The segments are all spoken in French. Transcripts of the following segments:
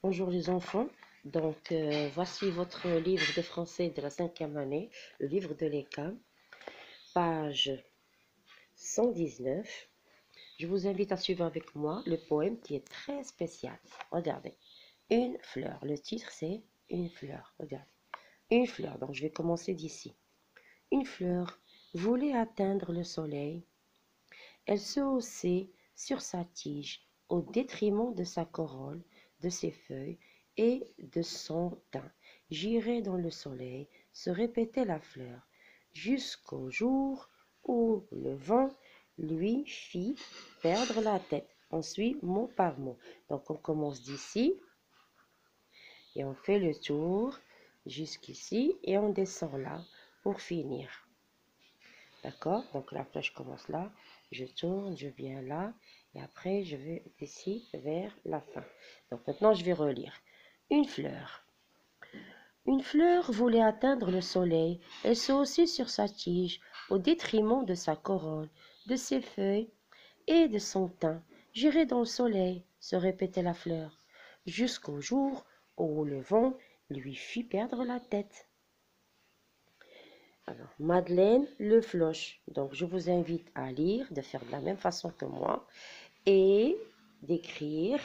Bonjour les enfants, voici votre livre de français de la 5e année, le livre de l'ECA, page 119. Je vous invite à suivre avec moi le poème qui est très spécial. Regardez, une fleur, le titre c'est une fleur, regardez, une fleur, donc je vais commencer d'ici. Une fleur voulait atteindre le soleil, elle se haussait sur sa tige au détriment de sa corolle, de ses feuilles et de son teint. J'irai dans le soleil, se répétait la fleur, jusqu'au jour où le vent lui fit perdre la tête. On suit mot par mot. Donc on commence d'ici et on fait le tour jusqu'ici et on descend là pour finir. D'accord? Donc la flèche commence là, je tourne, je viens là, et après je vais d'ici vers la fin. Donc maintenant je vais relire. Une fleur. Une fleur voulait atteindre le soleil. Elle se haussait sur sa tige, au détriment de sa corolle, de ses feuilles et de son teint. J'irai dans le soleil, se répétait la fleur, jusqu'au jour où le vent lui fit perdre la tête. Alors, Madeleine Le Floch. Donc, je vous invite à lire, de faire de la même façon que moi et d'écrire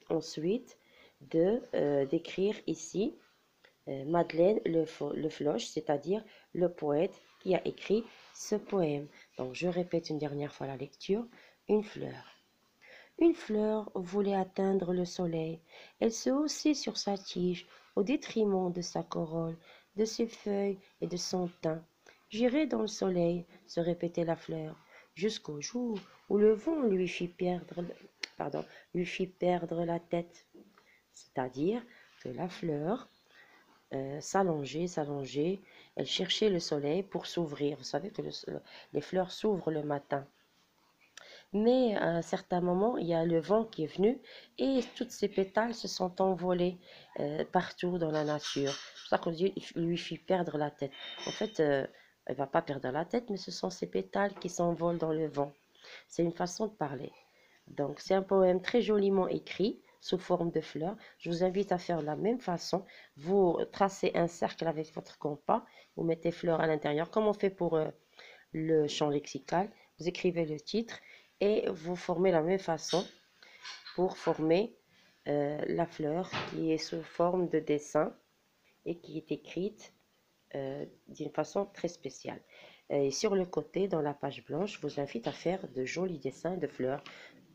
ensuite, d'écrire ici Madeleine Le Floch, c'est-à-dire le poète qui a écrit ce poème. Donc, je répète une dernière fois la lecture. Une fleur. Une fleur voulait atteindre le soleil. Elle se haussait sur sa tige au détriment de sa corolle, de ses feuilles et de son teint. J'irai dans le soleil, se répétait la fleur, jusqu'au jour où le vent lui fit perdre la tête. C'est-à-dire que la fleur s'allongeait, elle cherchait le soleil pour s'ouvrir. Vous savez que les fleurs s'ouvrent le matin. Mais à un certain moment, il y a le vent qui est venu et toutes ces pétales se sont envolés partout dans la nature. C'est pour ça qu'on dit il lui fit perdre la tête. En fait, elle ne va pas perdre la tête, mais ce sont ces pétales qui s'envolent dans le vent. C'est une façon de parler. Donc, c'est un poème très joliment écrit sous forme de fleurs. Je vous invite à faire de la même façon. Vous tracez un cercle avec votre compas, vous mettez fleurs à l'intérieur, comme on fait pour le champ lexical. Vous écrivez le titre et vous formez la même façon pour former la fleur qui est sous forme de dessin et qui est écrite d'une façon très spéciale. Et sur le côté, dans la page blanche, je vous invite à faire de jolis dessins de fleurs,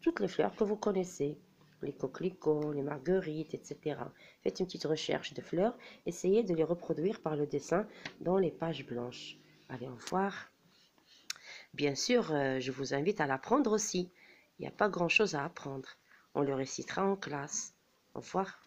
toutes les fleurs que vous connaissez, les coquelicots, les marguerites, etc. Faites une petite recherche de fleurs, essayez de les reproduire par le dessin dans les pages blanches. Allez, au revoir. Bien sûr, je vous invite à l'apprendre aussi. Il n'y a pas grand-chose à apprendre. On le récitera en classe. Au revoir.